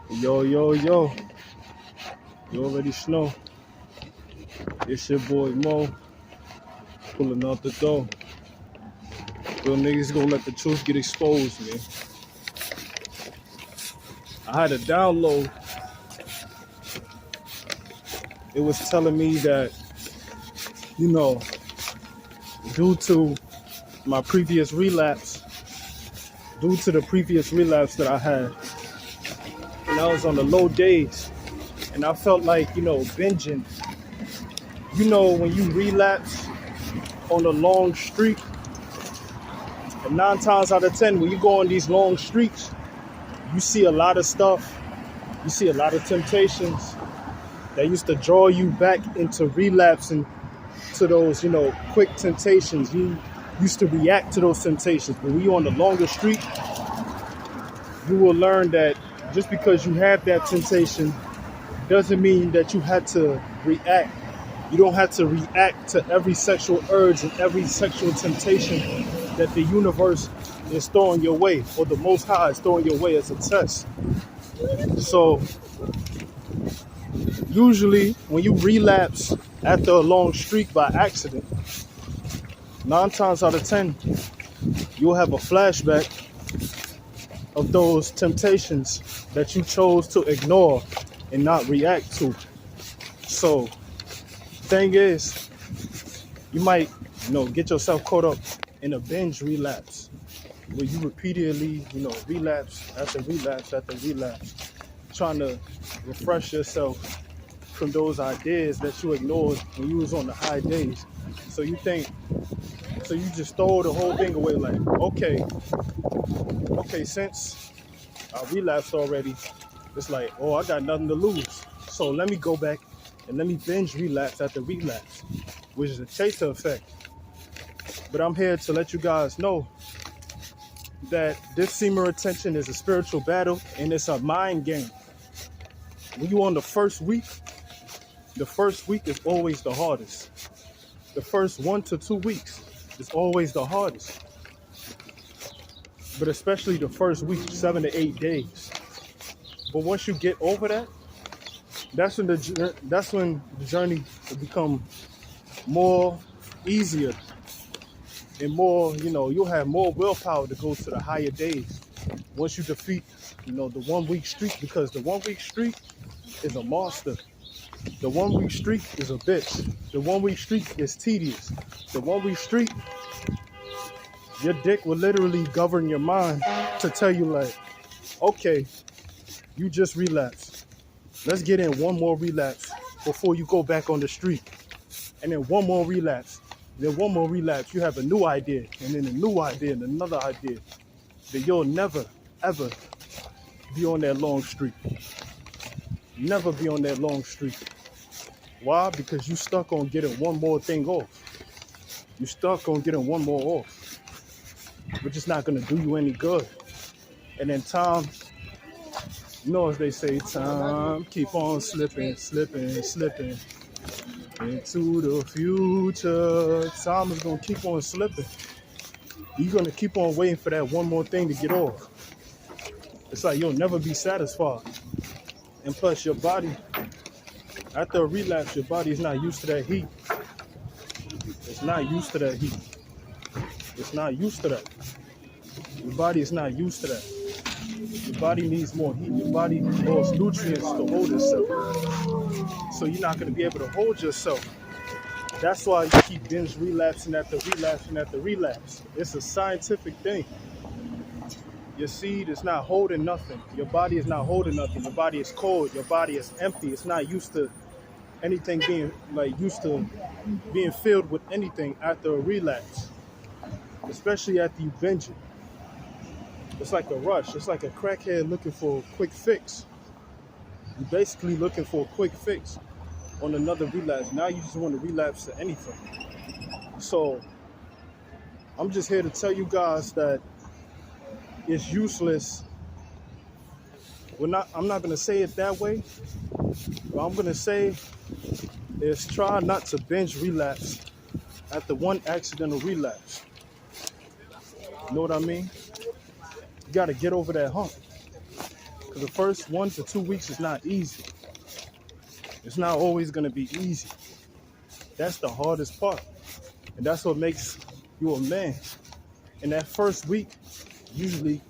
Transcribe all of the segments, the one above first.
Yo, yo, yo. You already know. It's your boy Mo pulling out the door. Real niggas gonna let the truth get exposed, man. I had a download. It was telling me that, you know, due to my previous relapse, due to the previous relapse that I had, and I was on the low days, and I felt like, binging. You know, when you relapse on a long streak, and 9 times out of 10, when you go on these long streaks, you see a lot of stuff. You see a lot of temptations that used to draw you back into relapsing to those, quick temptations. You used to react to those temptations. But when you're on the longer streak, you will learn that just because you have that temptation doesn't mean that you had to react. You don't have to react to every sexual urge and every sexual temptation that the universe is throwing your way, or the Most High is throwing your way as a test. So usually when you relapse after a long streak by accident, 9 times out of 10, you'll have a flashback of those temptations that you chose to ignore and not react to. So thing is, you might, get yourself caught up in a binge relapse where you repeatedly, relapse after relapse after relapse, trying to refresh yourself from those ideas that you ignored when you was on the high days. So you just throw the whole thing away like, okay, since I relapsed already, it's like, oh, I got nothing to lose. So let me go back and let me binge relapse after relapse, which is a chaser effect. But I'm here to let you guys know that this semen retention is a spiritual battle and it's a mind game. When you're on the first week is always the hardest. The first 1 to 2 weeks is always the hardest. But especially the first week, 7 to 8 days. But once you get over that, that's when the journey will become more easier and more, you'll have more willpower to go to the higher days once you defeat, the 1 week streak, because the 1 week streak is a monster. The 1 week streak is a bitch. The 1 week streak is tedious. The 1 week streak, your dick will literally govern your mind to tell you like, okay, you just relapsed. Let's get in one more relapse before you go back on the streak. And then one more relapse. Then one more relapse. You have a new idea. And then a new idea and another idea. Then you'll never, ever be on that long streak. Never be on that long streak. Why? Because you stuck on getting one more thing off. You stuck on getting one more off. Which is not going to do you any good. And then time, as they say, time keep on slipping into the future. Time is going to keep on slipping. You're going to keep on waiting for that one more thing to get off. It's like you'll never be satisfied. And plus your body, after a relapse, your body is not used to that heat. It's not used to that heat. It's not used to that. Your body is not used to that. Your body needs more heat. Your body needs nutrients to hold itself. So you're not going to be able to hold yourself. That's why you keep binge relapsing after relapsing after relapse. It's a scientific thing. Your seed is not holding nothing. Your body is not holding nothing. Your body is cold. Your body is empty. It's not used to anything being filled with anything after a relapse. Especially after you binge it. It's like a rush. It's like a crackhead looking for a quick fix. You're basically looking for a quick fix on another relapse. Now you just want to relapse to anything. So I'm just here to tell you guys that it's useless. I'm not going to say it that way. What I'm going to say is try not to binge relapse after one accidental relapse. You know what I mean? You got to get over that hump. Because the first 1 to 2 weeks is not easy. It's not always going to be easy. That's the hardest part. And that's what makes you a man. And that first week usually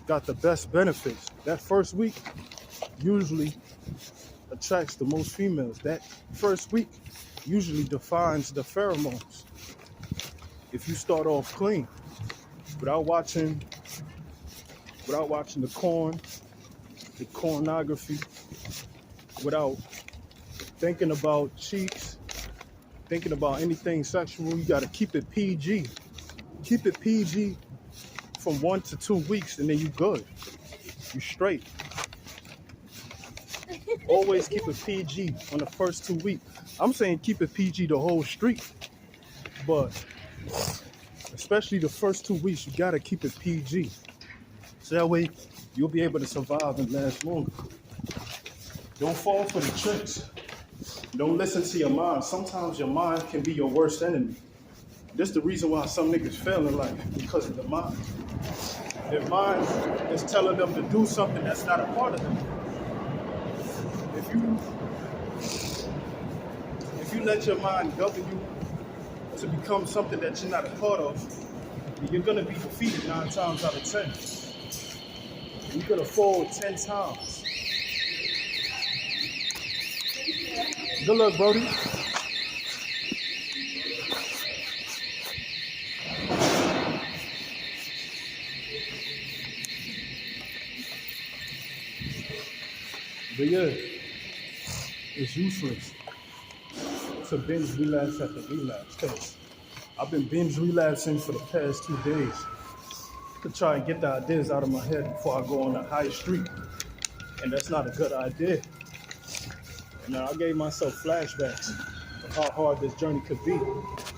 got the best benefits. That first week usually attracts the most females. That first week usually defines the pheromones. If you start off clean, without watching the pornography, without thinking about cheeks, thinking about anything sexual, you gotta keep it PG. Keep it PG from 1 to 2 weeks, and then you good. You straight. Always keep it PG on the first 2 weeks. I'm saying keep it PG the whole street, but especially the first 2 weeks, you gotta keep it PG. So that way you'll be able to survive and last longer. Don't fall for the tricks. Don't listen to your mind. Sometimes your mind can be your worst enemy. This is the reason why some niggas fail in life, because of the mind. Their mind is telling them to do something that's not a part of them. If you let your mind govern you to become something that you're not a part of, you're gonna be defeated 9 times out of 10. You're gonna fall 10 times. Good luck, Brody. But yeah, it's useless to binge relapse after relapse. Cause I've been binge relapsing for the past 2 days to try and get the ideas out of my head before I go on the high street. And that's not a good idea. And I gave myself flashbacks of how hard this journey could be,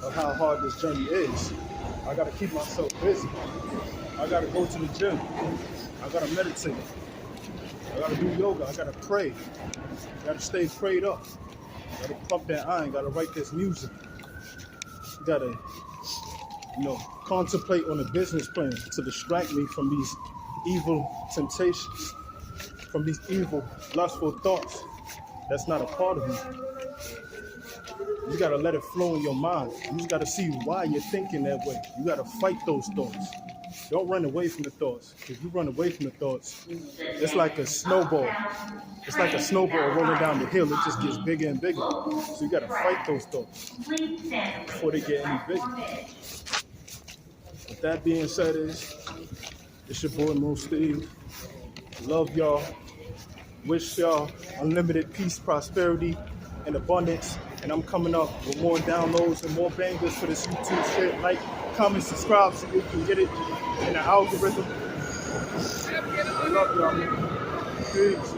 of how hard this journey is. I gotta keep myself busy. I gotta go to the gym. I gotta meditate. I gotta do yoga. I gotta pray. I gotta stay prayed up. I gotta pump that iron. Gotta write this music. Gotta, contemplate on a business plan to distract me from these evil temptations, from these evil, lustful thoughts. That's not a part of me. You gotta let it flow in your mind. You just gotta see why you're thinking that way. You gotta fight those thoughts. Don't run away from the thoughts. If you run away from the thoughts, it's like a snowball. It's like a snowball rolling down the hill. It just gets bigger and bigger. So you gotta fight those thoughts before they get any bigger. With that being said, it's your boy Mo Steve. Love y'all. Wish y'all unlimited peace, prosperity, and abundance. And I'm coming up with more downloads and more bangers for this YouTube shit. Like, comment, subscribe so you can get it in the algorithm. I love y'all. Peace.